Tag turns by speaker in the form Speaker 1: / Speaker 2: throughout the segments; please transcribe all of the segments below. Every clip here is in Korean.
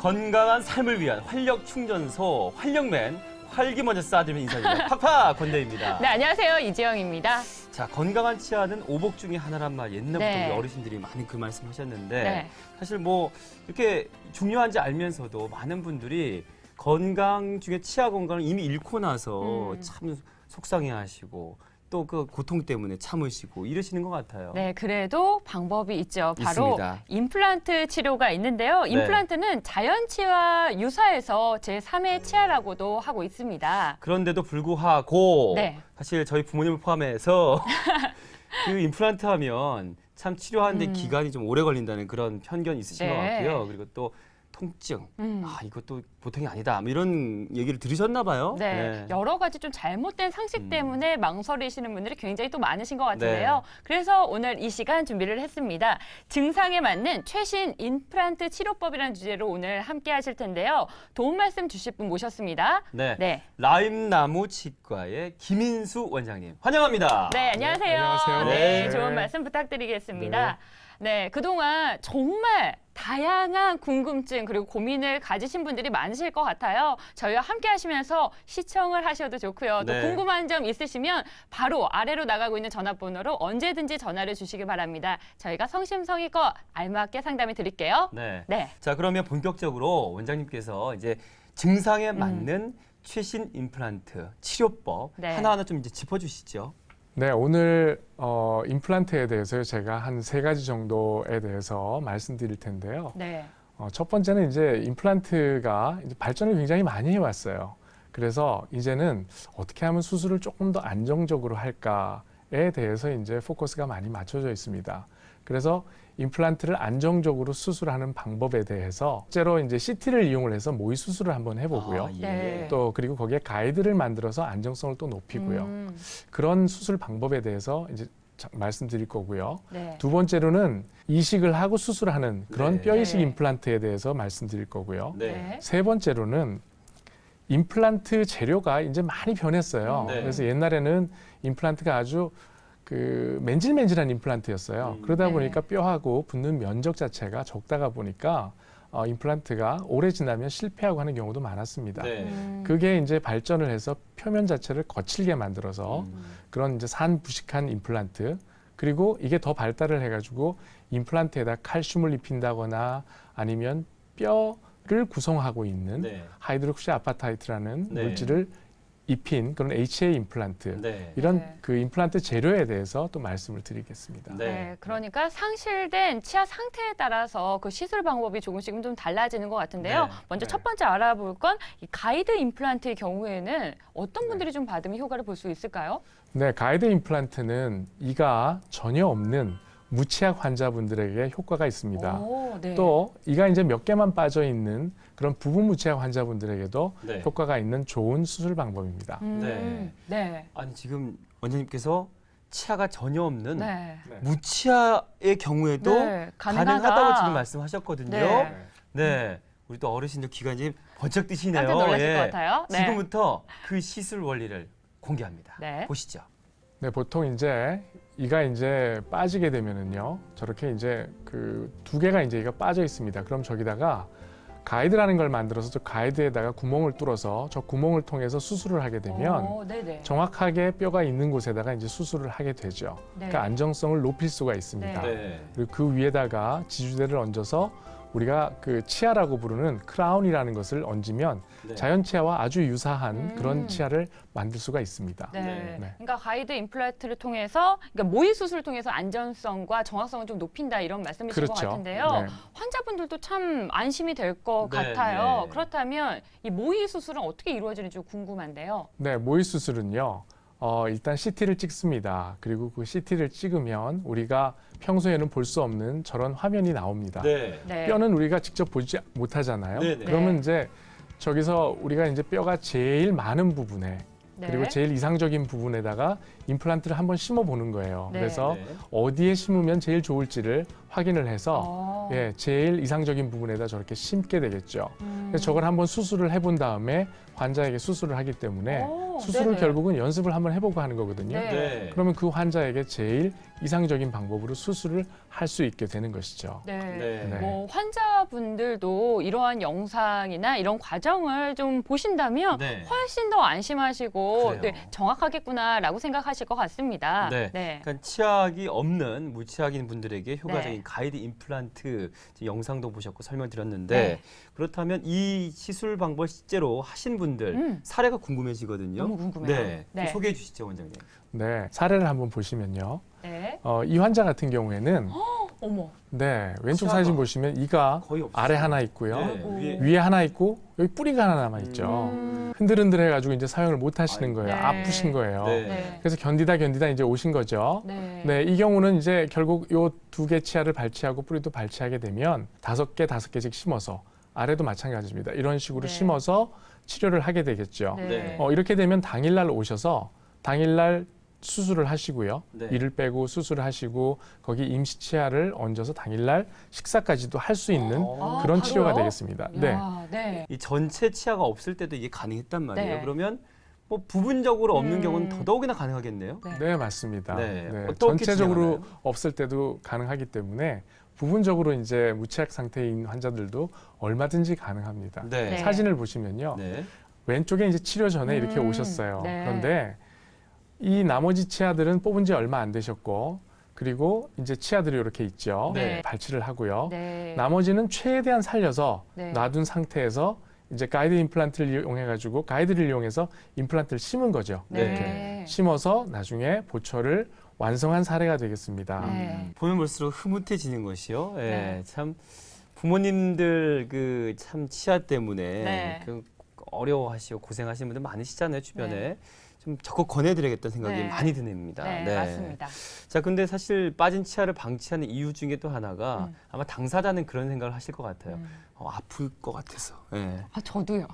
Speaker 1: 건강한 삶을 위한 활력 충전소 활력맨 활기 먼저 쏴주면 인사드립니다. 팍팍 권대입니다.
Speaker 2: 네, 안녕하세요. 이지영입니다.
Speaker 1: 자, 건강한 치아는 오복 중에 하나란 말 옛날부터
Speaker 2: 네.
Speaker 1: 우리 어르신들이 많이 그 말씀하셨는데
Speaker 2: 네.
Speaker 1: 사실 뭐 이렇게 중요한지 알면서도 많은 분들이 건강 중에 치아 건강을 이미 잃고 나서 참 속상해하시고 또 그 고통 때문에 참으시고 이러시는 것 같아요.
Speaker 2: 네, 그래도 방법이 있죠. 바로
Speaker 1: 있습니다.
Speaker 2: 임플란트 치료가 있는데요. 임플란트는 자연 치아와 유사해서 제3의 치아라고도 하고 있습니다.
Speaker 1: 그런데도 불구하고
Speaker 2: 네.
Speaker 1: 사실 저희 부모님을 포함해서 그 임플란트 하면 참 치료하는데 기간이 좀 오래 걸린다는 그런 편견이 있으신
Speaker 2: 네.
Speaker 1: 것 같고요. 그리고 또 통증, 이것도 보통이 아니다. 뭐 이런 얘기를 들으셨나 봐요.
Speaker 2: 네, 여러 가지 좀 잘못된 상식 때문에 망설이시는 분들이 굉장히 또 많으신 것 같은데요.
Speaker 1: 네.
Speaker 2: 그래서 오늘 이 시간 준비를 했습니다. 증상에 맞는 최신 임플란트 치료법이라는 주제로 오늘 함께 하실 텐데요. 도움 말씀 주실 분 모셨습니다.
Speaker 1: 네.
Speaker 2: 네.
Speaker 1: 라임나무 치과의 김인수 원장님 환영합니다.
Speaker 2: 네, 안녕하세요.
Speaker 3: 안녕하세요.
Speaker 2: 네,
Speaker 1: 네.
Speaker 2: 좋은 말씀 부탁드리겠습니다. 네, 그동안 정말 다양한 궁금증 그리고 고민을 가지신 분들이 많으실 것 같아요. 저희와 함께 하시면서 시청을 하셔도 좋고요. 또
Speaker 1: 네.
Speaker 2: 궁금한 점 있으시면 바로 아래로 나가고 있는 전화번호로 언제든지 전화를 주시기 바랍니다. 저희가 성심성의껏 알맞게 상담해 드릴게요.
Speaker 1: 네.
Speaker 2: 네.
Speaker 1: 자, 그러면 본격적으로 원장님께서 이제 증상에 맞는 최신 임플란트 치료법
Speaker 2: 네.
Speaker 1: 하나하나 좀 이제 짚어주시죠.
Speaker 3: 네, 오늘 임플란트에 대해서 제가 한 3가지 정도에 대해서 말씀드릴 텐데요.
Speaker 2: 네.
Speaker 3: 첫 번째는 이제 임플란트가 이제 발전을 굉장히 많이 해왔어요. 그래서 이제는 어떻게 하면 수술을 조금 더 안정적으로 할까에 대해서 이제 포커스가 많이 맞춰져 있습니다. 그래서 임플란트를 안정적으로 수술하는 방법에 대해서 실제로 이제 CT를 이용을 해서 모의 수술을 한번 해보고요.
Speaker 1: 예.
Speaker 2: 네.
Speaker 3: 또 그리고 거기에 가이드를 만들어서 안정성을 또 높이고요. 그런 수술 방법에 대해서 이제 말씀드릴 거고요.
Speaker 2: 네.
Speaker 3: 두 번째로는 이식을 하고 수술하는 그런
Speaker 1: 네.
Speaker 3: 뼈 이식
Speaker 2: 네.
Speaker 3: 임플란트에 대해서 말씀드릴 거고요.
Speaker 1: 네.
Speaker 3: 세 번째로는 임플란트 재료가 이제 많이 변했어요.
Speaker 1: 네.
Speaker 3: 그래서 옛날에는 임플란트가 아주 그 맨질맨질한 임플란트였어요. 그러다
Speaker 2: 네.
Speaker 3: 보니까 뼈하고 붙는 면적 자체가 적다가 보니까 임플란트가 오래 지나면 실패하고 하는 경우도 많았습니다.
Speaker 1: 네.
Speaker 3: 그게 이제 발전을 해서 표면 자체를 거칠게 만들어서 그런 이제 산부식한 임플란트, 그리고 이게 더 발달을 해가지고 임플란트에다 칼슘을 입힌다거나 아니면 뼈를 구성하고 있는
Speaker 1: 네.
Speaker 3: 하이드록시 아파타이트라는
Speaker 1: 네.
Speaker 3: 물질을 입힌 그런 HA 임플란트,
Speaker 1: 네.
Speaker 3: 이런
Speaker 2: 네.
Speaker 3: 그 임플란트 재료에 대해서 또 말씀을 드리겠습니다.
Speaker 1: 네.
Speaker 2: 네, 그러니까 상실된 치아 상태에 따라서 그 시술 방법이 조금씩은 좀 달라지는 것 같은데요.
Speaker 1: 네.
Speaker 2: 먼저
Speaker 3: 네.
Speaker 2: 첫 번째 알아볼 건 이 가이드 임플란트의 경우에는 어떤 분들이 좀 받으면 효과를 볼 수 있을까요?
Speaker 3: 네, 가이드 임플란트는 이가 전혀 없는 무치약 환자분들에게 효과가 있습니다.
Speaker 2: 오, 네.
Speaker 3: 또 이가 이제 몇 개만 빠져 있는 그런 부분 무치약 환자분들에게도
Speaker 1: 네.
Speaker 3: 효과가 있는 좋은 수술 방법입니다.
Speaker 1: 네.
Speaker 2: 네.
Speaker 1: 아니 지금 원장님께서 치아가 전혀 없는
Speaker 2: 네.
Speaker 1: 무치아의 경우에도
Speaker 2: 네,
Speaker 1: 가능하다고 지금 말씀하셨거든요.
Speaker 2: 네.
Speaker 1: 네. 우리 또 어르신들 귀가 번쩍 뜨시네요.
Speaker 2: 깜짝 놀라실
Speaker 1: 예.
Speaker 2: 것 같아요. 네.
Speaker 1: 지금부터 그 시술 원리를 공개합니다.
Speaker 2: 네.
Speaker 1: 보시죠.
Speaker 3: 네, 보통 이제 이가 이제 빠지게 되면은요, 저렇게 이제 그 2개가 이제 이가 빠져 있습니다. 그럼 저기다가 가이드라는 걸 만들어서 저 가이드에다가 구멍을 뚫어서 저 구멍을 통해서 수술을 하게 되면
Speaker 2: 오, 네네.
Speaker 3: 정확하게 뼈가 있는 곳에다가 이제 수술을 하게 되죠.
Speaker 2: 네.
Speaker 3: 그러니까 안정성을 높일 수가 있습니다.
Speaker 1: 네.
Speaker 3: 그리고 그 위에다가 지주대를 얹어서 우리가 그 치아라고 부르는 크라운이라는 것을 얹으면
Speaker 1: 네.
Speaker 3: 자연 치아와 아주 유사한 그런 치아를 만들 수가 있습니다.
Speaker 2: 네.
Speaker 3: 네.
Speaker 2: 그러니까 가이드 임플란트를 통해서, 그러니까 모의 수술을 통해서 안전성과 정확성을 좀 높인다 이런 말씀이신 것
Speaker 3: 그렇죠.
Speaker 2: 같은데요.
Speaker 3: 네.
Speaker 2: 환자분들도 참 안심이 될 것
Speaker 1: 네,
Speaker 2: 같아요.
Speaker 1: 네.
Speaker 2: 그렇다면 이 모의 수술은 어떻게 이루어지는지 좀 궁금한데요.
Speaker 3: 네, 모의 수술은요. 일단 CT를 찍습니다. 그리고 그 CT를 찍으면 우리가 평소에는 볼 수 없는 저런 화면이 나옵니다.
Speaker 1: 네.
Speaker 2: 네.
Speaker 3: 뼈는 우리가 직접 보지 못하잖아요.
Speaker 1: 네네.
Speaker 3: 그러면
Speaker 2: 네.
Speaker 3: 이제 저기서 우리가 이제 뼈가 제일 많은 부분에
Speaker 2: 네.
Speaker 3: 그리고 제일 이상적인 부분에다가 임플란트를 한번 심어 보는 거예요.
Speaker 2: 네.
Speaker 3: 그래서
Speaker 1: 네.
Speaker 3: 어디에 심으면 제일 좋을지를 확인을 해서 예, 제일 이상적인 부분에다 저렇게 심게 되겠죠. 그래서 저걸 한번 수술을 해본 다음에 환자에게 수술을 하기 때문에 수술을
Speaker 2: 네네.
Speaker 3: 결국은 연습을 한번 해보고 하는 거거든요.
Speaker 2: 네.
Speaker 1: 네.
Speaker 3: 그러면 그 환자에게 제일 이상적인 방법으로 수술을 할 수 있게 되는 것이죠.
Speaker 2: 네.
Speaker 1: 네.
Speaker 2: 뭐 환자분들도 이러한 영상이나 이런 과정을 좀 보신다면
Speaker 1: 네.
Speaker 2: 훨씬 더 안심하시고
Speaker 1: 그래요.
Speaker 2: 네, 정확하겠구나라고 생각하실 것 같습니다.
Speaker 1: 네. 그러니까 치약이 없는 무치약인 분들에게 효과적인
Speaker 2: 네.
Speaker 1: 가이드 임플란트 영상도 보셨고 설명드렸는데
Speaker 2: 네.
Speaker 1: 그렇다면 이 시술 방법을 실제로 하신 분들 사례가 궁금해지거든요.
Speaker 2: 너무 궁금해요.
Speaker 1: 네. 좀
Speaker 2: 네.
Speaker 1: 소개해 주시죠, 원장님.
Speaker 3: 네, 사례를 한번 보시면요.
Speaker 2: 네.
Speaker 3: 이 환자 같은 경우에는
Speaker 2: 어머.
Speaker 3: 네, 왼쪽
Speaker 1: 치아가
Speaker 3: 사진 보시면 이가
Speaker 1: 거의 없어요.
Speaker 3: 아래 하나 있고요.
Speaker 1: 네.
Speaker 3: 위에 하나 있고 여기 뿌리가 하나 남아 있죠. 흔들흔들 해가지고 이제 사용을 못 하시는 거예요.
Speaker 2: 네.
Speaker 3: 아프신 거예요.
Speaker 1: 네.
Speaker 2: 네.
Speaker 3: 그래서 견디다 이제 오신 거죠.
Speaker 2: 네.
Speaker 3: 네, 이 경우는 이제 결국 요 두 개 치아를 발치하고 뿌리도 발치하게 되면 다섯 개씩 심어서 아래도 마찬가지입니다. 이런 식으로
Speaker 2: 네.
Speaker 3: 심어서 치료를 하게 되겠죠.
Speaker 2: 네.
Speaker 3: 이렇게 되면 당일날 오셔서 당일날 수술을 하시고요.
Speaker 1: 네.
Speaker 3: 이를 빼고 수술을 하시고 거기 임시 치아를 얹어서 당일날 식사까지도 할 수 있는
Speaker 2: 아,
Speaker 3: 그런
Speaker 2: 바로요?
Speaker 3: 치료가 되겠습니다. 네.
Speaker 2: 야, 네.
Speaker 1: 이 전체 치아가 없을 때도 이게 가능했단 말이에요.
Speaker 2: 네.
Speaker 1: 그러면 뭐 부분적으로 없는 경우는 더더욱이나 가능하겠네요.
Speaker 2: 네.
Speaker 3: 네, 맞습니다.
Speaker 1: 네.
Speaker 3: 네,
Speaker 1: 어떻게
Speaker 3: 전체적으로
Speaker 1: 진행하나요?
Speaker 3: 없을 때도 가능하기 때문에 부분적으로 이제 무치약 상태인 환자들도 얼마든지 가능합니다.
Speaker 1: 네.
Speaker 2: 네.
Speaker 3: 사진을 보시면요.
Speaker 1: 네.
Speaker 3: 왼쪽에 이제 치료 전에 이렇게 오셨어요.
Speaker 2: 네.
Speaker 3: 그런데 이 나머지 치아들은 뽑은 지 얼마 안 되셨고 그리고 이제 치아들이 이렇게 있죠.
Speaker 2: 네.
Speaker 3: 발치를 하고요.
Speaker 2: 네.
Speaker 3: 나머지는 최대한 살려서
Speaker 2: 네.
Speaker 3: 놔둔 상태에서 이제 가이드 임플란트를 이용해 가지고 가이드를 이용해서 임플란트를 심은 거죠.
Speaker 2: 네.
Speaker 3: 이렇게 심어서 나중에 보철을 완성한 사례가 되겠습니다.
Speaker 2: 네.
Speaker 1: 보면 볼수록 흐뭇해지는 것이요. 예,
Speaker 2: 네.
Speaker 1: 참 부모님들 그 참 치아 때문에
Speaker 2: 네.
Speaker 1: 그 어려워하시고 고생하시는 분들 많으시잖아요, 주변에.
Speaker 2: 네.
Speaker 1: 좀 적극 권해드려야겠다는 생각이
Speaker 2: 네.
Speaker 1: 많이 듭니다.
Speaker 2: 네, 맞습니다.
Speaker 1: 자, 근데 사실 빠진 치아를 방치하는 이유 중에 또 하나가 아마 당사자는 그런 생각을 하실 것 같아요. 아플 것 같아서. 예.
Speaker 2: 아, 저도요.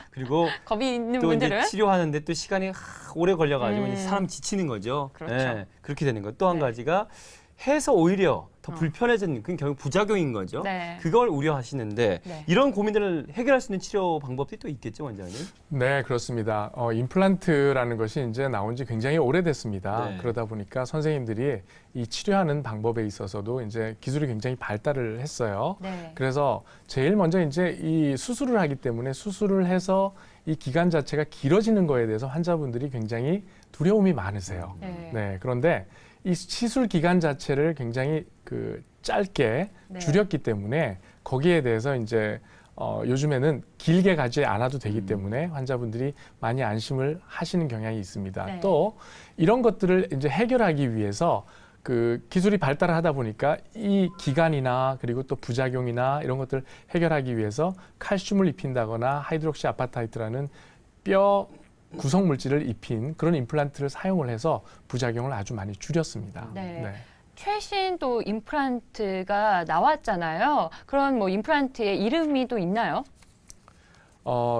Speaker 1: 그리고
Speaker 2: 겁이 있는
Speaker 1: 또
Speaker 2: 분들은
Speaker 1: 이제 치료하는데 또 시간이 오래 걸려가지고 이제
Speaker 2: 음.
Speaker 1: 사람 지치는 거죠.
Speaker 2: 그렇죠.
Speaker 1: 예, 그렇게 되는 거. 또 한
Speaker 2: 네.
Speaker 1: 가지가 해서 오히려 더 불편해지는 그건 결국 부작용인 거죠.
Speaker 2: 네.
Speaker 1: 그걸 우려하시는데
Speaker 2: 네.
Speaker 1: 이런 고민들을 해결할 수 있는 치료 방법이 또 있겠죠, 원장님?
Speaker 3: 네, 그렇습니다. 임플란트라는 것이 이제 나온 지 굉장히 오래됐습니다.
Speaker 1: 네.
Speaker 3: 그러다 보니까 선생님들이 이 치료하는 방법에 있어서도 이제 기술이 굉장히 발달을 했어요.
Speaker 2: 네.
Speaker 3: 그래서 제일 먼저 이제 이 수술을 하기 때문에 수술을 해서 이 기간 자체가 길어지는 거에 대해서 환자분들이 굉장히 두려움이 많으세요.
Speaker 2: 네.
Speaker 3: 네, 그런데 이 시술 기간 자체를 굉장히 그 짧게
Speaker 2: 네.
Speaker 3: 줄였기 때문에 거기에 대해서 이제 요즘에는 길게 가지 않아도 되기 때문에 환자분들이 많이 안심을 하시는 경향이 있습니다.
Speaker 2: 네.
Speaker 3: 또 이런 것들을 이제 해결하기 위해서 그 기술이 발달을 하다 보니까 이 기간이나 그리고 또 부작용이나 이런 것들을 해결하기 위해서 칼슘을 입힌다거나 하이드록시 아파타이트라는 뼈 구성 물질을 입힌 그런 임플란트를 사용을 해서 부작용을 아주 많이 줄였습니다.
Speaker 2: 네. 최신 또 임플란트가 나왔잖아요. 그런 뭐 임플란트의 이름이 또 있나요?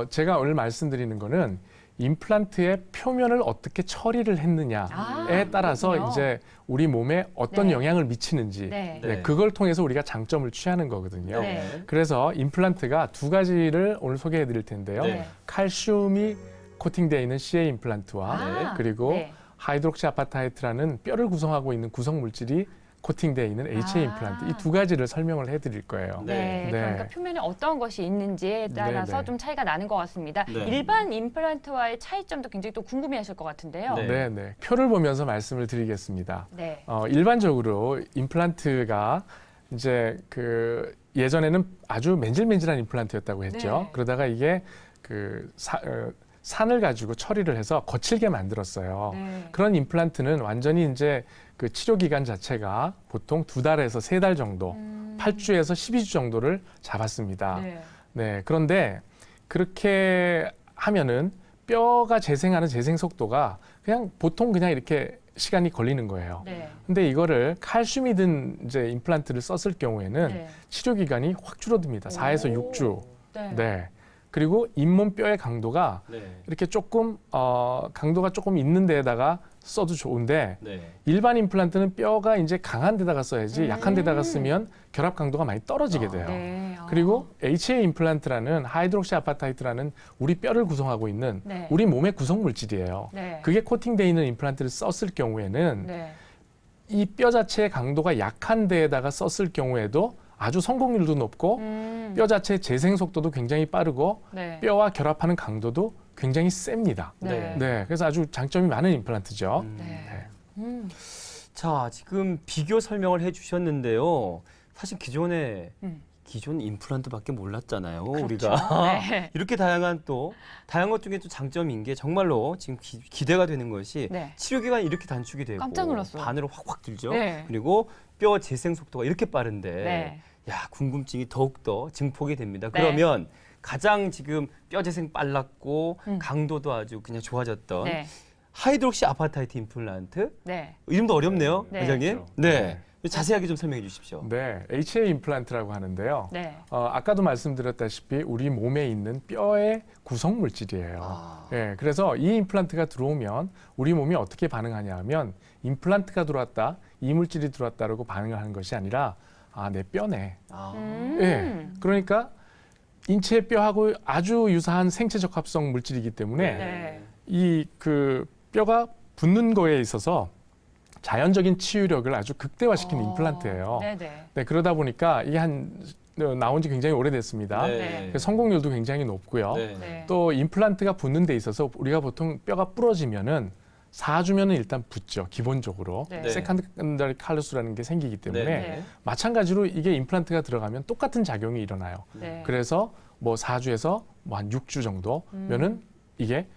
Speaker 3: 제가 오늘 말씀드리는 거는 임플란트의 표면을 어떻게 처리를 했느냐에 따라서
Speaker 2: 그렇군요.
Speaker 3: 이제 우리 몸에 어떤
Speaker 2: 네.
Speaker 3: 영향을 미치는지
Speaker 2: 네.
Speaker 1: 네.
Speaker 3: 그걸 통해서 우리가 장점을 취하는 거거든요.
Speaker 2: 네.
Speaker 3: 그래서 임플란트가 두 가지를 오늘 소개해 드릴 텐데요.
Speaker 1: 네.
Speaker 3: 칼슘이 코팅되어 있는 CA 임플란트와
Speaker 2: 아,
Speaker 3: 그리고
Speaker 2: 네.
Speaker 3: 하이드록시 아파타이트라는 뼈를 구성하고 있는 구성 물질이 코팅되어 있는 HA 임플란트 이 두 가지를 설명을 해드릴 거예요.
Speaker 2: 네,
Speaker 1: 네.
Speaker 2: 그러니까 표면에 어떤 것이 있는지에 따라서
Speaker 3: 네.
Speaker 2: 좀 차이가 나는 것 같습니다.
Speaker 1: 네.
Speaker 2: 일반 임플란트와의 차이점도 굉장히 또 궁금해하실 것 같은데요.
Speaker 1: 네.
Speaker 3: 네. 표를 보면서 말씀을 드리겠습니다.
Speaker 2: 네.
Speaker 3: 일반적으로 임플란트가 이제 그 예전에는 아주 맨질맨질한 임플란트였다고 했죠.
Speaker 2: 네.
Speaker 3: 그러다가 이게 산을 가지고 처리를 해서 거칠게 만들었어요.
Speaker 2: 네.
Speaker 3: 그런 임플란트는 완전히 이제 그 치료 기간 자체가 보통 2달에서 3달 정도, 8주에서 12주 정도를 잡았습니다.
Speaker 2: 네.
Speaker 3: 네, 그런데 그렇게 하면은 뼈가 재생하는 재생 속도가 보통 그냥 이렇게 시간이 걸리는 거예요.
Speaker 2: 네.
Speaker 3: 근데 이거를 칼슘이 든 이제 임플란트를 썼을 경우에는
Speaker 2: 네.
Speaker 3: 치료 기간이 확 줄어듭니다. 4에서
Speaker 2: 오.
Speaker 3: 6주.
Speaker 2: 네.
Speaker 3: 네. 그리고 잇몸 뼈의 강도가
Speaker 1: 네.
Speaker 3: 이렇게 조금 강도가 조금 있는 데에다가 써도 좋은데
Speaker 1: 네.
Speaker 3: 일반 임플란트는 뼈가 이제 강한 데다가 써야지 약한 데다가 쓰면 결합 강도가 많이 떨어지게 돼요.
Speaker 2: 네.
Speaker 3: 그리고 HA 임플란트라는 하이드록시 아파타이트라는 우리 뼈를 구성하고 있는
Speaker 2: 네.
Speaker 3: 우리 몸의 구성 물질이에요.
Speaker 2: 네.
Speaker 3: 그게 코팅되어 있는 임플란트를 썼을 경우에는
Speaker 2: 네.
Speaker 3: 이 뼈 자체의 강도가 약한 데에다가 썼을 경우에도 아주 성공률도 높고 뼈 자체의 재생 속도도 굉장히 빠르고
Speaker 2: 네.
Speaker 3: 뼈와 결합하는 강도도 굉장히 셉니다.
Speaker 2: 네.
Speaker 3: 네, 그래서 아주 장점이 많은 임플란트죠.
Speaker 2: 네.
Speaker 3: 네.
Speaker 1: 자, 지금 비교 설명을 해주셨는데요. 사실 기존 임플란트밖에 몰랐잖아요. 우리가
Speaker 2: 네.
Speaker 1: 이렇게 다양한 것 중에 또 장점인 게 정말로 지금 기대가 되는 것이
Speaker 2: 네.
Speaker 1: 치료 기간이 이렇게 단축이 되고
Speaker 2: 깜짝 놀랐어요.
Speaker 1: 반으로 확 들죠.
Speaker 2: 네.
Speaker 1: 그리고 뼈 재생 속도가 이렇게 빠른데
Speaker 2: 네.
Speaker 1: 야, 궁금증이 더욱더 증폭이 됩니다.
Speaker 2: 네.
Speaker 1: 그러면 가장 지금 뼈 재생 빨랐고 강도도 아주 그냥 좋아졌던
Speaker 2: 네.
Speaker 1: 하이드록시 아파타이트 임플란트
Speaker 2: 네.
Speaker 1: 이름도 어렵네요,
Speaker 2: 네.
Speaker 1: 원장님.
Speaker 3: 그렇죠.
Speaker 1: 네. 자세하게 좀 설명해 주십시오.
Speaker 3: 네, HA 임플란트라고 하는데요.
Speaker 2: 네.
Speaker 3: 아까도 말씀드렸다시피 우리 몸에 있는 뼈의 구성 물질이에요. 예, 그래서 이 임플란트가 들어오면 우리 몸이 어떻게 반응하냐 하면 임플란트가 들어왔다, 이 물질이 들어왔다라고 반응을 하는 것이 아니라 내 뼈네. 예, 그러니까 인체 뼈하고 아주 유사한 생체 적합성 물질이기 때문에
Speaker 2: 네.
Speaker 3: 이 그 뼈가 붙는 거에 있어서 자연적인 치유력을 아주 극대화시키는 임플란트예요.
Speaker 2: 네네.
Speaker 3: 네, 그러다 보니까 이게 나온 지 굉장히 오래됐습니다.
Speaker 2: 네.
Speaker 3: 그래서 성공률도 굉장히 높고요.
Speaker 1: 네.
Speaker 2: 네.
Speaker 3: 또 임플란트가 붙는 데 있어서 우리가 보통 뼈가 부러지면은 4주면은 일단 붙죠. 기본적으로.
Speaker 2: 네.
Speaker 3: 세컨더리 칼루스라는 게 생기기 때문에
Speaker 2: 네.
Speaker 3: 마찬가지로 이게 임플란트가 들어가면 똑같은 작용이 일어나요.
Speaker 2: 네.
Speaker 3: 그래서 뭐 4주에서 뭐 한 6주 정도면은 이게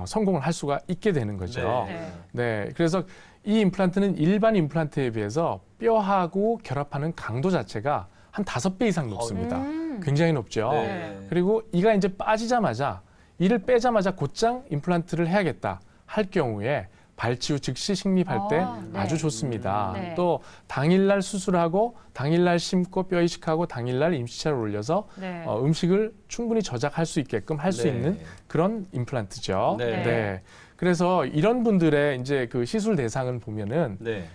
Speaker 3: 성공을 할 수가 있게 되는 거죠.
Speaker 2: 네.
Speaker 3: 네, 그래서 이 임플란트는 일반 임플란트에 비해서 뼈하고 결합하는 강도 자체가 한 5배 이상 높습니다. 굉장히 높죠.
Speaker 1: 네.
Speaker 3: 그리고 이가 이제 빠지자마자 이를 빼자마자 곧장 임플란트를 해야겠다 할 경우에 발치 후 즉시 식립할 때
Speaker 2: 네.
Speaker 3: 아주 좋습니다.
Speaker 2: 네.
Speaker 3: 또 당일날 수술하고 당일날 심고 뼈 이식하고 당일날 임시차를 올려서
Speaker 2: 네.
Speaker 3: 음식을 충분히 저작할 수 있게끔 할 수
Speaker 1: 네.
Speaker 3: 있는 그런 임플란트죠.
Speaker 1: 네.
Speaker 3: 네. 그래서 이런 분들의 이제 그 시술 대상을 보면은
Speaker 1: 네.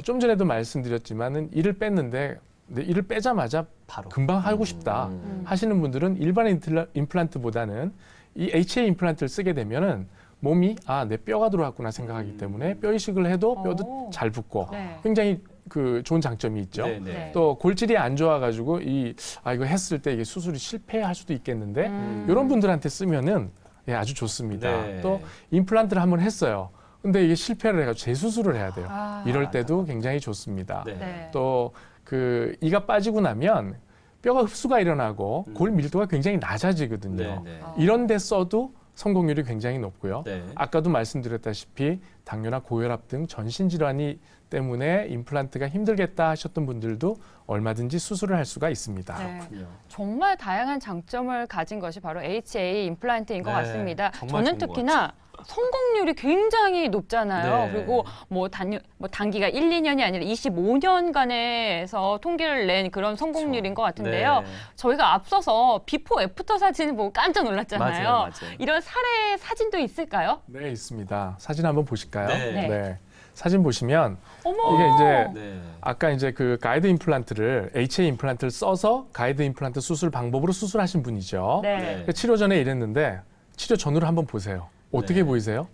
Speaker 3: 좀 전에도 말씀드렸지만은 이를 뺐는데 이를 빼자마자
Speaker 1: 바로
Speaker 3: 금방 하고 싶다 하시는 분들은 일반 임플란트보다는 이 HA 임플란트를 쓰게 되면은 몸이 내 뼈가 들어왔구나 생각하기 때문에 뼈 이식을 해도 뼈도 잘 붙고
Speaker 2: 네.
Speaker 3: 굉장히 그 좋은 장점이 있죠.
Speaker 1: 네.
Speaker 2: 네.
Speaker 3: 또 골질이 안 좋아가지고 이거 했을 때 이게 수술이 실패할 수도 있겠는데 이런 분들한테 쓰면은 아주 좋습니다.
Speaker 1: 네.
Speaker 3: 또 임플란트를 한번 했어요. 근데 이게 실패를 해가지고 재수술을 해야 돼요.
Speaker 2: 아.
Speaker 3: 이럴 때도 굉장히 좋습니다.
Speaker 1: 네.
Speaker 2: 네.
Speaker 3: 또 그 이가 빠지고 나면 뼈가 흡수가 일어나고 골 밀도가 굉장히 낮아지거든요.
Speaker 1: 네.
Speaker 3: 이런 데 써도 성공률이 굉장히 높고요.
Speaker 1: 네.
Speaker 3: 아까도 말씀드렸다시피 당뇨나 고혈압 등 전신 질환이 때문에 임플란트가 힘들겠다 하셨던 분들도 얼마든지 수술을 할 수가 있습니다.
Speaker 2: 네.
Speaker 1: 그렇군요.
Speaker 2: 정말 다양한 장점을 가진 것이 바로 HA 임플란트인 것
Speaker 1: 네,
Speaker 2: 같습니다.
Speaker 1: 정말
Speaker 2: 저는
Speaker 1: 좋은 것
Speaker 2: 특히나 성공률이 굉장히 높잖아요.
Speaker 1: 네.
Speaker 2: 그리고 뭐 단기가 1, 2년이 아니라 25년간에서 통계를 낸 그런 성공률인 것 같은데요.
Speaker 1: 네.
Speaker 2: 저희가 앞서서 비포 애프터 사진을 보고 깜짝 놀랐잖아요.
Speaker 1: 맞아요.
Speaker 2: 이런 사례 사진도 있을까요?
Speaker 3: 네, 있습니다. 사진 한번 보실까요?
Speaker 1: 네.
Speaker 3: 사진 보시면
Speaker 2: 어머.
Speaker 3: 이게 이제
Speaker 1: 네.
Speaker 3: 아까 이제 그 가이드 임플란트를 HA 임플란트를 써서 가이드 임플란트 수술 방법으로 수술하신 분이죠.
Speaker 2: 네.
Speaker 3: 그 치료 전에 이랬는데 치료 전후를 한번 보세요. 어떻게
Speaker 1: 네.
Speaker 3: 보이세요?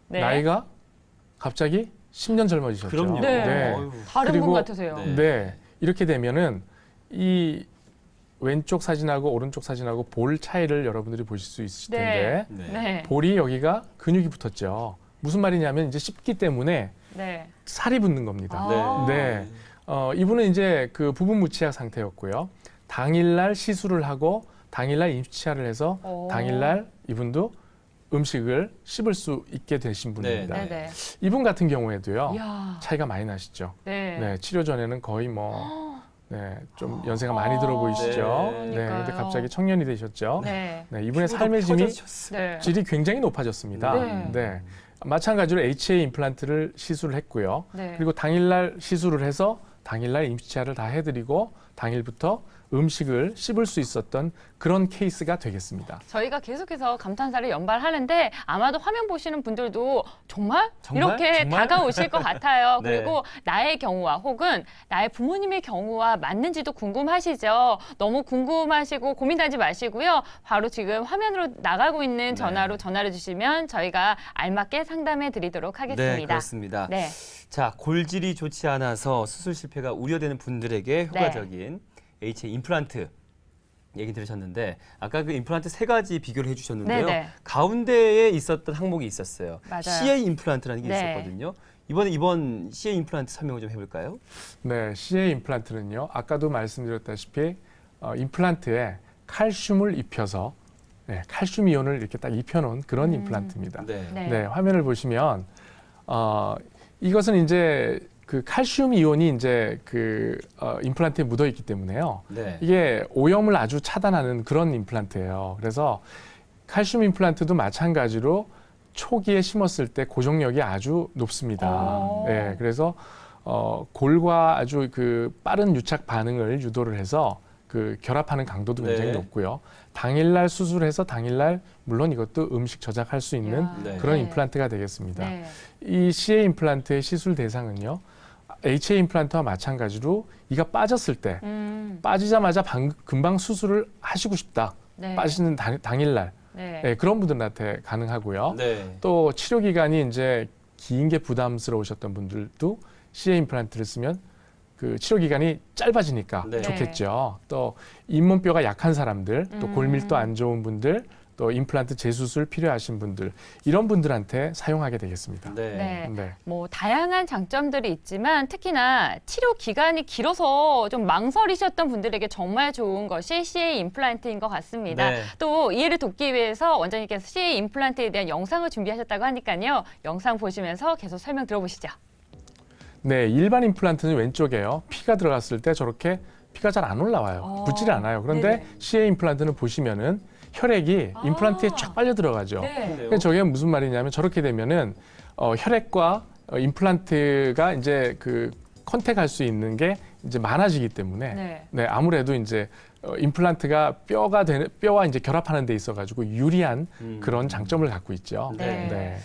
Speaker 2: 네.
Speaker 3: 나이가 갑자기 10년 젊어지셨죠.
Speaker 1: 그럼요.
Speaker 2: 네.
Speaker 1: 어휴.
Speaker 2: 다른 분
Speaker 3: 그리고-
Speaker 2: 같으세요.
Speaker 1: 네.
Speaker 3: 네. 이렇게 되면은 이 왼쪽 사진하고 오른쪽 사진하고 볼 차이를 여러분들이 보실 수 있으실 텐데
Speaker 1: 네.
Speaker 2: 네.
Speaker 3: 볼이 여기가 근육이 붙었죠. 무슨 말이냐면 이제 씹기 때문에
Speaker 2: 네.
Speaker 3: 살이 붙는 겁니다.
Speaker 2: 아.
Speaker 3: 네. 이분은 이제 그 부분 무치약 상태였고요. 당일날 시술을 하고 당일날 임시치아를 해서
Speaker 2: 오.
Speaker 3: 당일날 이분도 음식을 씹을 수 있게 되신 분입니다.
Speaker 1: 네.
Speaker 2: 네.
Speaker 3: 이분 같은 경우에도요.
Speaker 2: 이야.
Speaker 3: 차이가 많이 나시죠.
Speaker 2: 네.
Speaker 3: 네, 치료 전에는 거의 좀 연세가 많이 들어 보이시죠.
Speaker 1: 네.
Speaker 3: 네,
Speaker 2: 그러니까요.
Speaker 3: 근데 갑자기 청년이 되셨죠.
Speaker 2: 네.
Speaker 3: 네, 이분의 삶의
Speaker 2: 네.
Speaker 3: 질이 굉장히 높아졌습니다.
Speaker 2: 네.
Speaker 3: 네. 마찬가지로 HA 임플란트를 시술을 했고요.
Speaker 2: 네.
Speaker 3: 그리고 당일날 시술을 해서 당일날 임시치아를 다 해드리고 당일부터 음식을 씹을 수 있었던 그런 케이스가 되겠습니다.
Speaker 2: 저희가 계속해서 감탄사를 연발하는데 아마도 화면 보시는 분들도 정말?
Speaker 1: 정말?
Speaker 2: 이렇게
Speaker 1: 정말?
Speaker 2: 다가오실 것 같아요.
Speaker 1: 네.
Speaker 2: 그리고 나의 경우와 혹은 나의 부모님의 경우와 맞는지도 궁금하시죠? 너무 궁금하시고 고민하지 마시고요. 바로 지금 화면으로 나가고 있는 전화로 전화를 주시면 저희가 알맞게 상담해 드리도록 하겠습니다.
Speaker 1: 네, 그렇습니다.
Speaker 2: 네.
Speaker 1: 자, 골질이 좋지 않아서 수술 실패가 우려되는 분들에게 효과적인 HA 임플란트 얘기 들으셨는데 아까 그 임플란트 3가지 비교를 해주셨는데요.
Speaker 2: 네네.
Speaker 1: 가운데에 있었던 항목이 있었어요.
Speaker 2: 맞아요.
Speaker 1: CA 임플란트라는 게
Speaker 2: 네.
Speaker 1: 있었거든요. 이번 CA 임플란트 설명을 좀 해볼까요?
Speaker 3: 네, CA 임플란트는요. 아까도 말씀드렸다시피 임플란트에 칼슘을 입혀서 칼슘 이온을 이렇게 딱 입혀놓은 그런 임플란트입니다.
Speaker 1: 네.
Speaker 2: 네.
Speaker 3: 네, 화면을 보시면 이것은 이제 그 칼슘 이온이 이제 그 임플란트에 묻어 있기 때문에요.
Speaker 1: 네.
Speaker 3: 이게 오염을 아주 차단하는 그런 임플란트예요. 그래서 칼슘 임플란트도 마찬가지로 초기에 심었을 때 고정력이 아주 높습니다.
Speaker 2: 오.
Speaker 3: 네, 그래서 골과 아주 그 빠른 유착 반응을 유도를 해서 그 결합하는 강도도 굉장히
Speaker 1: 네.
Speaker 3: 높고요. 당일날 수술해서 당일날 물론 이것도 음식 저작할 수 있는
Speaker 2: 이야.
Speaker 1: 네.
Speaker 3: 그런
Speaker 2: 네.
Speaker 3: 임플란트가 되겠습니다.
Speaker 2: 네.
Speaker 3: 이 CA 임플란트의 시술 대상은요. HA 임플란트와 마찬가지로 이가 빠졌을 때 빠지자마자 금방 수술을 하시고 싶다.
Speaker 2: 네.
Speaker 3: 빠지는 당일날
Speaker 2: 네.
Speaker 3: 그런 분들한테 가능하고요.
Speaker 1: 네.
Speaker 3: 또 치료 기간이 이제 긴 게 부담스러우셨던 분들도 CA 임플란트를 쓰면 그 치료 기간이 짧아지니까
Speaker 1: 네.
Speaker 3: 좋겠죠. 또 잇몸뼈가 약한 사람들, 또 골밀도 안 좋은 분들, 또 임플란트 재수술 필요하신 분들 이런 분들한테 사용하게 되겠습니다.
Speaker 1: 네.
Speaker 2: 네. 뭐 다양한 장점들이 있지만 특히나 치료 기간이 길어서 좀 망설이셨던 분들에게 정말 좋은 것이 CA 임플란트인 것 같습니다.
Speaker 1: 네.
Speaker 2: 또 이해를 돕기 위해서 원장님께서 CA 임플란트에 대한 영상을 준비하셨다고 하니까요. 영상 보시면서 계속 설명 들어보시죠.
Speaker 3: 네, 일반 임플란트는 왼쪽에요. 피가 들어갔을 때 저렇게 피가 잘 안 올라와요. 붙질 않아요. 그런데
Speaker 2: 네네.
Speaker 3: CA 임플란트는 보시면은 혈액이 임플란트에 쫙 빨려 들어가죠.
Speaker 2: 네.
Speaker 3: 그러니까 저게 무슨 말이냐면 저렇게 되면은 혈액과 임플란트가 이제 그 컨택할 수 있는 게 이제 많아지기 때문에
Speaker 2: 네.
Speaker 3: 아무래도 이제 임플란트가 뼈와 이제 결합하는 데 있어 가지고 유리한 그런 장점을 갖고 있죠.
Speaker 2: 네.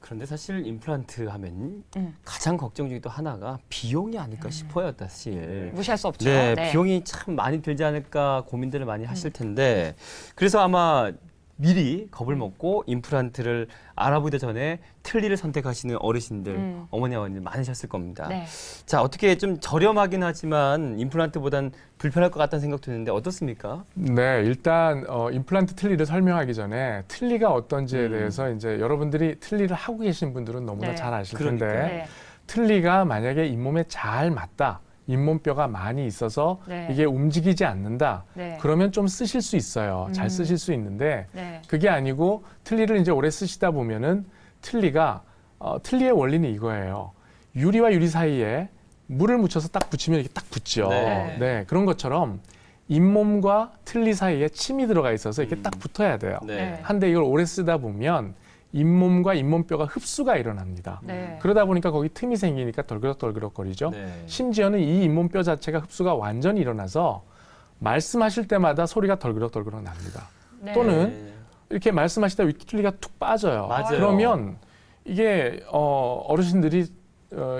Speaker 1: 그런데 사실 임플란트 하면 가장 걱정 중에 또 하나가 비용이 아닐까 싶어요, 사실.
Speaker 2: 무시할 수 없죠.
Speaker 1: 네, 비용이 참 많이 들지 않을까 고민들을 많이 하실 텐데 그래서 아마 미리 겁을 먹고 임플란트를 알아보기 전에 틀니를 선택하시는 어르신들, 어머니 아버님 많으셨을 겁니다.
Speaker 2: 네.
Speaker 1: 자, 어떻게 좀 저렴하긴 하지만 임플란트보단 불편할 것 같다는 생각 드는데 어떻습니까?
Speaker 3: 네, 일단 임플란트 틀니를 설명하기 전에 틀니가 어떤지에 대해서 이제 여러분들이 틀니를 하고 계신 분들은 너무나
Speaker 2: 네.
Speaker 3: 잘 아실
Speaker 1: 그러니까요.
Speaker 3: 텐데
Speaker 2: 네.
Speaker 3: 틀니가 만약에 잇몸에 잘 맞다. 잇몸뼈가 많이 있어서
Speaker 2: 네.
Speaker 3: 이게 움직이지 않는다.
Speaker 2: 네.
Speaker 3: 그러면 좀 쓰실 수 있어요. 잘 쓰실 수 있는데
Speaker 2: 네.
Speaker 3: 그게 아니고 틀니를 이제 오래 쓰시다 보면은 틀니가 틀니의 원리는 이거예요. 유리와 유리 사이에 물을 묻혀서 딱 붙이면 이렇게 딱 붙죠.
Speaker 1: 네.
Speaker 3: 네, 그런 것처럼 잇몸과 틀니 사이에 침이 들어가 있어서 이렇게 딱 붙어야 돼요.
Speaker 2: 네.
Speaker 3: 한데 이걸 오래 쓰다 보면 잇몸과 잇몸뼈가 흡수가 일어납니다.
Speaker 2: 네.
Speaker 3: 그러다 보니까 거기 틈이 생기니까 덜그럭덜그럭거리죠.
Speaker 1: 네.
Speaker 3: 심지어는 이 잇몸뼈 자체가 흡수가 완전히 일어나서 말씀하실 때마다 소리가 덜그럭덜그럭 납니다.
Speaker 2: 네.
Speaker 3: 또는 이렇게 말씀하시다 윗틀니가 툭 빠져요.
Speaker 1: 맞아요.
Speaker 3: 그러면 이게 어르신들이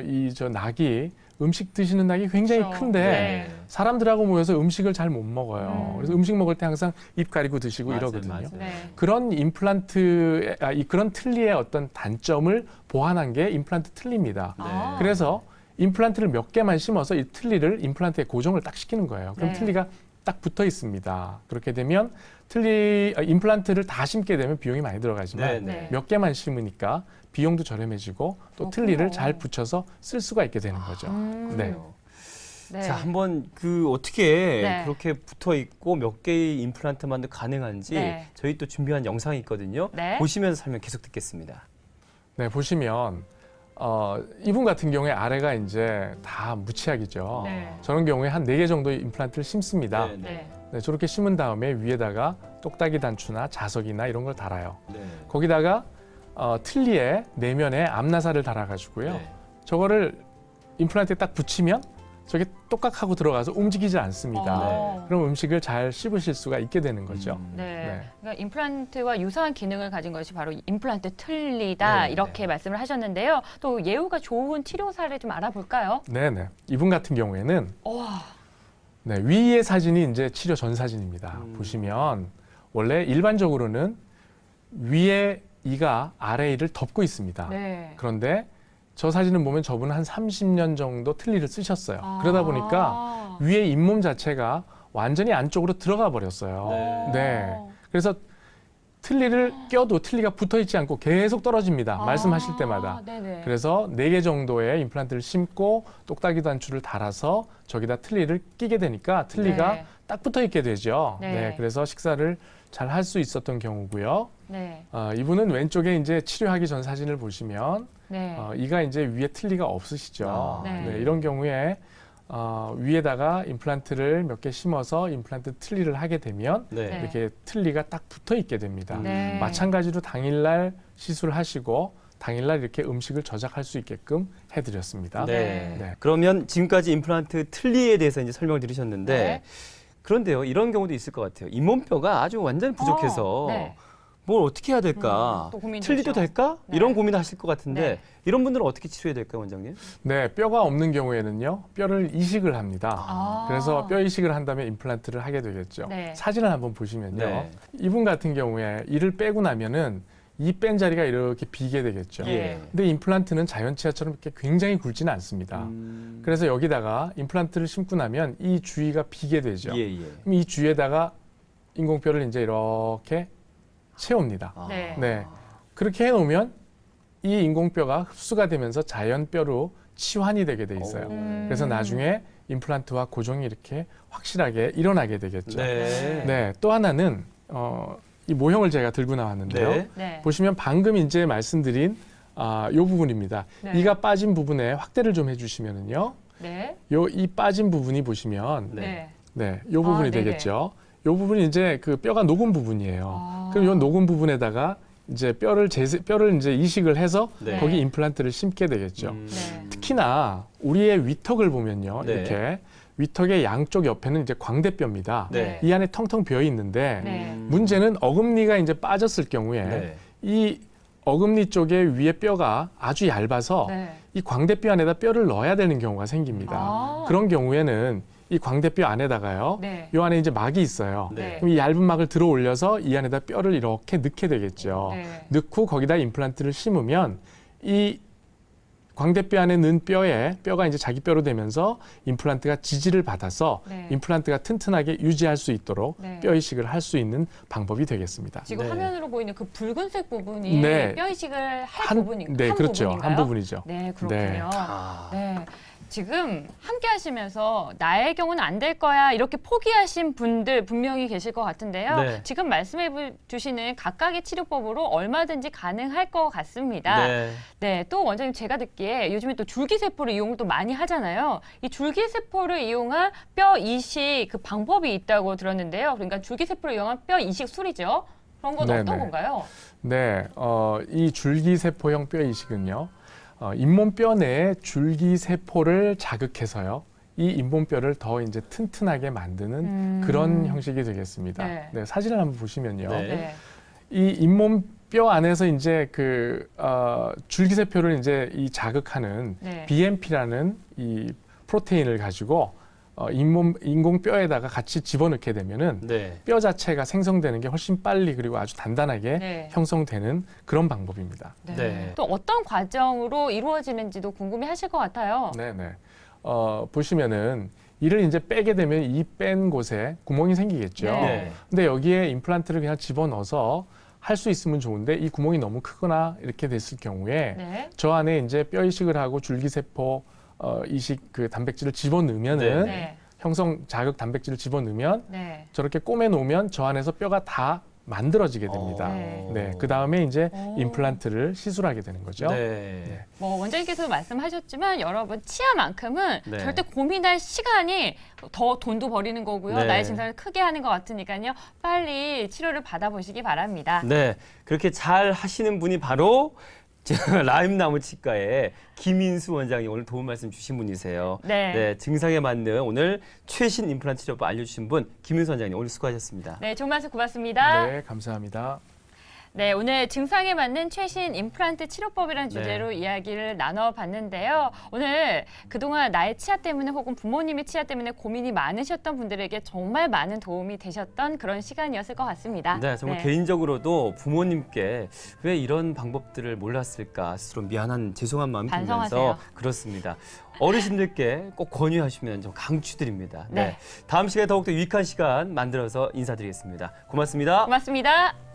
Speaker 3: 이 저 낙이 음식 드시는 낙이 굉장히
Speaker 2: 그렇죠.
Speaker 3: 큰데
Speaker 2: 네.
Speaker 3: 사람들하고 모여서 음식을 잘 못 먹어요. 그래서 음식 먹을 때 항상 입 가리고 드시고
Speaker 1: 맞아요,
Speaker 3: 이러거든요.
Speaker 1: 맞아요.
Speaker 2: 네.
Speaker 3: 그런 그런 틀니의 어떤 단점을 보완한 게 임플란트 틀니입니다.
Speaker 1: 네.
Speaker 2: 아.
Speaker 3: 그래서 임플란트를 몇 개만 심어서 이 틀니를 임플란트에 고정을 딱 시키는 거예요. 그럼
Speaker 2: 네.
Speaker 3: 틀니가 딱 붙어 있습니다. 그렇게 되면 임플란트를 다 심게 되면 비용이 많이 들어가지만
Speaker 1: 네.
Speaker 3: 몇 개만 심으니까 비용도 저렴해지고 또
Speaker 2: 그렇군요.
Speaker 3: 틀니를 잘 붙여서 쓸 수가 있게 되는 거죠. 네.
Speaker 2: 네.
Speaker 1: 자, 한번 그 어떻게
Speaker 2: 네.
Speaker 1: 그렇게 붙어 있고 몇 개의 임플란트만도 가능한지
Speaker 2: 네.
Speaker 1: 저희 또 준비한 영상이 있거든요.
Speaker 2: 네.
Speaker 1: 보시면서 설명 계속 듣겠습니다.
Speaker 3: 네, 보시면 이분 같은 경우에 아래가 이제 다 무치약이죠.
Speaker 2: 네.
Speaker 3: 저런 경우에 한 4개 정도의 임플란트를 심습니다.
Speaker 1: 네,
Speaker 2: 네.
Speaker 3: 네, 저렇게 심은 다음에 위에다가 똑딱이 단추나 자석이나 이런 걸 달아요.
Speaker 1: 네.
Speaker 3: 거기다가 틀니의 내면에 암나사를 달아가지고요.
Speaker 1: 네.
Speaker 3: 저거를 임플란트에 딱 붙이면 저게 똑깍하고 들어가서 움직이질 않습니다.
Speaker 2: 어.
Speaker 3: 그럼 음식을 잘 씹으실 수가 있게 되는 거죠.
Speaker 2: 네.
Speaker 3: 네.
Speaker 2: 그러니까 임플란트와 유사한 기능을 가진 것이 바로 임플란트 틀니다
Speaker 1: 네,
Speaker 2: 이렇게 말씀을 하셨는데요. 또 예후가 좋은 치료 사례 좀 알아볼까요?
Speaker 3: 네네. 이분 같은 경우에는
Speaker 2: 와.
Speaker 3: 네, 위의 사진이 이제 치료 전 사진입니다. 보시면 원래 일반적으로는 위에 이가 아래 이를 덮고 있습니다.
Speaker 2: 네.
Speaker 3: 그런데 저 사진을 보면 저분은 한 30년 정도 틀니를 쓰셨어요.
Speaker 2: 아.
Speaker 3: 그러다 보니까 위에 잇몸 자체가 완전히 안쪽으로 들어가 버렸어요.
Speaker 1: 네.
Speaker 3: 그래서 틀니를 껴도 틀니가 붙어 있지 않고 계속 떨어집니다. 말씀하실 때마다.
Speaker 2: 네네.
Speaker 3: 그래서 4개 정도의 임플란트를 심고 똑딱이 단추를 달아서 저기다 틀니를 끼게 되니까 틀니가
Speaker 2: 네.
Speaker 3: 딱 붙어 있게 되죠.
Speaker 2: 네.
Speaker 3: 그래서 식사를 잘 할 수 있었던 경우고요.
Speaker 2: 네.
Speaker 3: 이분은 왼쪽에 이제 치료하기 전 사진을 보시면
Speaker 2: 네.
Speaker 3: 이가 이제 위에 틀니가 없으시죠.
Speaker 2: 네.
Speaker 3: 이런 경우에 위에다가 임플란트를 몇 개 심어서 임플란트 틀니를 하게 되면
Speaker 1: 네.
Speaker 3: 이렇게 틀니가 딱 붙어 있게 됩니다.
Speaker 2: 네.
Speaker 3: 마찬가지로 당일날 시술하시고 당일날 이렇게 음식을 저작할 수 있게끔 해드렸습니다.
Speaker 1: 네.
Speaker 3: 네.
Speaker 1: 그러면 지금까지 임플란트 틀니에 대해서 이제 설명을 드리셨는데
Speaker 2: 네.
Speaker 1: 그런데요, 이런 경우도 있을 것 같아요. 잇몸뼈가 아주 완전히 부족해서
Speaker 2: 네.
Speaker 1: 뭘 어떻게 해야 될까?
Speaker 2: 또 고민되죠.
Speaker 1: 틀니도 될까?
Speaker 2: 네.
Speaker 1: 이런 고민하실 것 같은데
Speaker 2: 네.
Speaker 1: 이런 분들은 어떻게 치료해야 될까요, 원장님?
Speaker 3: 네, 뼈가 없는 경우에는요, 뼈를 이식을 합니다.
Speaker 2: 아.
Speaker 3: 그래서 뼈 이식을 한 다음에 임플란트를 하게 되겠죠.
Speaker 2: 네.
Speaker 3: 사진을 한번 보시면요,
Speaker 1: 네.
Speaker 3: 이분 같은 경우에 이를 빼고 나면은 이 뺀 자리가 이렇게 비게 되겠죠.
Speaker 2: 네.
Speaker 3: 근데 임플란트는 자연치아처럼 이렇게 굉장히 굵지는 않습니다. 그래서 여기다가 임플란트를 심고 나면 이 주위가 비게 되죠.
Speaker 1: 예, 예.
Speaker 3: 그럼 이 주위에다가 인공뼈를 이제 이렇게 채웁니다.
Speaker 1: 아.
Speaker 2: 네.
Speaker 3: 네. 그렇게 해놓으면 이 인공뼈가 흡수가 되면서 자연뼈로 치환이 되게 돼 있어요. 그래서 나중에 임플란트와 고정이 이렇게 확실하게 일어나게 되겠죠.
Speaker 1: 네.
Speaker 3: 네. 또 하나는 이 모형을 제가 들고 나왔는데요.
Speaker 1: 네.
Speaker 2: 네.
Speaker 3: 보시면 방금 이제 말씀드린 이 부분입니다.
Speaker 2: 네.
Speaker 3: 이가 빠진 부분에 확대를 좀 해주시면은요.
Speaker 2: 네.
Speaker 3: 이 빠진 부분이 보시면
Speaker 2: 네.
Speaker 3: 네, 이 부분이
Speaker 2: 네네.
Speaker 3: 되겠죠. 이 부분이 이제 그 뼈가 녹은 부분이에요.
Speaker 2: 아.
Speaker 3: 그럼 이 녹은 부분에다가 이제 뼈를 이제 이식을 해서
Speaker 1: 네.
Speaker 3: 거기 임플란트를 심게 되겠죠.
Speaker 2: 네.
Speaker 3: 특히나 우리의 위턱을 보면요,
Speaker 1: 네.
Speaker 3: 이렇게 위턱의 양쪽 옆에는 이제 광대뼈입니다.
Speaker 1: 네.
Speaker 3: 이 안에 텅텅 비어 있는데
Speaker 2: 네.
Speaker 3: 문제는 어금니가 이제 빠졌을 경우에
Speaker 1: 네.
Speaker 3: 이 어금니 쪽에 위에 뼈가 아주 얇아서
Speaker 2: 네.
Speaker 3: 이 광대뼈 안에다 뼈를 넣어야 되는 경우가 생깁니다.
Speaker 2: 아.
Speaker 3: 그런 경우에는 이 광대뼈 안에다가요.
Speaker 2: 네.
Speaker 3: 이 안에 이제 막이 있어요.
Speaker 1: 네.
Speaker 3: 그럼 이 얇은 막을 들어 올려서 이 안에다 뼈를 이렇게 넣게 되겠죠.
Speaker 2: 네.
Speaker 3: 넣고 거기다 임플란트를 심으면 이 광대뼈 안에 넣은 뼈가 이제 자기 뼈로 되면서 임플란트가 지지를 받아서
Speaker 2: 네.
Speaker 3: 임플란트가 튼튼하게 유지할 수 있도록
Speaker 2: 네.
Speaker 3: 뼈 이식을 할 수 있는 방법이 되겠습니다.
Speaker 2: 지금
Speaker 1: 네.
Speaker 2: 화면으로 보이는 그 붉은색 부분이
Speaker 3: 네.
Speaker 2: 뼈 이식을 할 부분인가요?
Speaker 3: 네, 그렇죠.
Speaker 2: 부분인가요?
Speaker 3: 한 부분이죠.
Speaker 2: 네, 그렇군요.
Speaker 1: 아.
Speaker 2: 네. 지금 함께 하시면서 나의 경우는 안 될 거야 이렇게 포기하신 분들 분명히 계실 것 같은데요.
Speaker 1: 네.
Speaker 2: 지금 말씀해 주시는 각각의 치료법으로 얼마든지 가능할 것 같습니다.
Speaker 1: 네.
Speaker 2: 네, 또 원장님 제가 듣기에 요즘에 또 줄기세포를 이용도 많이 하잖아요. 이 줄기세포를 이용한 뼈 이식 그 방법이 있다고 들었는데요. 그러니까 줄기세포를 이용한 뼈 이식 술이죠. 그런 건
Speaker 3: 네네.
Speaker 2: 어떤 건가요?
Speaker 3: 네, 이 줄기세포형 뼈 이식은요. 잇몸뼈 내에 줄기세포를 자극해서요. 이 잇몸뼈를 더 이제 튼튼하게 만드는 그런 형식이 되겠습니다.
Speaker 2: 네.
Speaker 3: 네, 사진을 한번 보시면요.
Speaker 1: 네.
Speaker 2: 네.
Speaker 3: 이 잇몸뼈 안에서 이제 그 줄기세포를 이제 이 자극하는
Speaker 2: 네.
Speaker 3: BMP라는 이 프로테인을 가지고 인공뼈에다가 같이 집어넣게 되면은
Speaker 1: 네.
Speaker 3: 뼈 자체가 생성되는 게 훨씬 빨리 그리고 아주 단단하게
Speaker 2: 네.
Speaker 3: 형성되는 그런 방법입니다.
Speaker 2: 네.
Speaker 1: 네.
Speaker 2: 또 어떤 과정으로 이루어지는지도 궁금해하실 것 같아요.
Speaker 3: 네네. 보시면은 이를 이제 빼게 되면 이 뺀 곳에 구멍이 생기겠죠.
Speaker 1: 네.
Speaker 3: 근데 여기에 임플란트를 그냥 집어넣어서 할 수 있으면 좋은데 이 구멍이 너무 크거나 이렇게 됐을 경우에
Speaker 2: 네.
Speaker 3: 저 안에 이제 뼈 이식을 하고 줄기세포 이식 그 단백질을 집어넣으면은
Speaker 2: 네.
Speaker 3: 형성 자극 단백질을 집어넣으면
Speaker 2: 네.
Speaker 3: 저렇게 꼬매 놓으면 저 안에서 뼈가 다 만들어지게 됩니다.
Speaker 2: 네.
Speaker 3: 네, 그 다음에 이제
Speaker 2: 오.
Speaker 3: 임플란트를 시술하게 되는 거죠.
Speaker 1: 네.
Speaker 2: 뭐 원장님께서 말씀하셨지만 여러분 치아만큼은
Speaker 1: 네.
Speaker 2: 절대 고민할 시간이 더 돈도 버리는 거고요.
Speaker 1: 네.
Speaker 2: 나의 진상을 크게 하는 것 같으니까요. 빨리 치료를 받아보시기 바랍니다.
Speaker 1: 네. 그렇게 잘 하시는 분이 바로 라임나무 치과의 김인수 원장이 오늘 도움 말씀 주신 분이세요.
Speaker 2: 네.
Speaker 1: 증상에 맞는 오늘 최신 임플란트 치료법 알려주신 분 김인수 원장님 오늘 수고하셨습니다.
Speaker 2: 네, 좋은 말씀 고맙습니다.
Speaker 3: 네, 감사합니다.
Speaker 2: 네, 오늘 증상에 맞는 최신 임플란트 치료법이라는 주제로 이야기를 나눠봤는데요. 오늘 그동안 나의 치아 때문에 혹은 부모님의 치아 때문에 고민이 많으셨던 분들에게 정말 많은 도움이 되셨던 그런 시간이었을 것 같습니다.
Speaker 1: 네, 정말 개인적으로도 부모님께 왜 이런 방법들을 몰랐을까 스스로 미안한 죄송한 마음이 들면서
Speaker 2: 반성하세요.
Speaker 1: 그렇습니다. 어르신들께 꼭 권유하시면 좀 강추드립니다.
Speaker 2: 네.
Speaker 1: 다음 시간에 더욱더 유익한 시간 만들어서 인사드리겠습니다. 고맙습니다.
Speaker 2: 고맙습니다.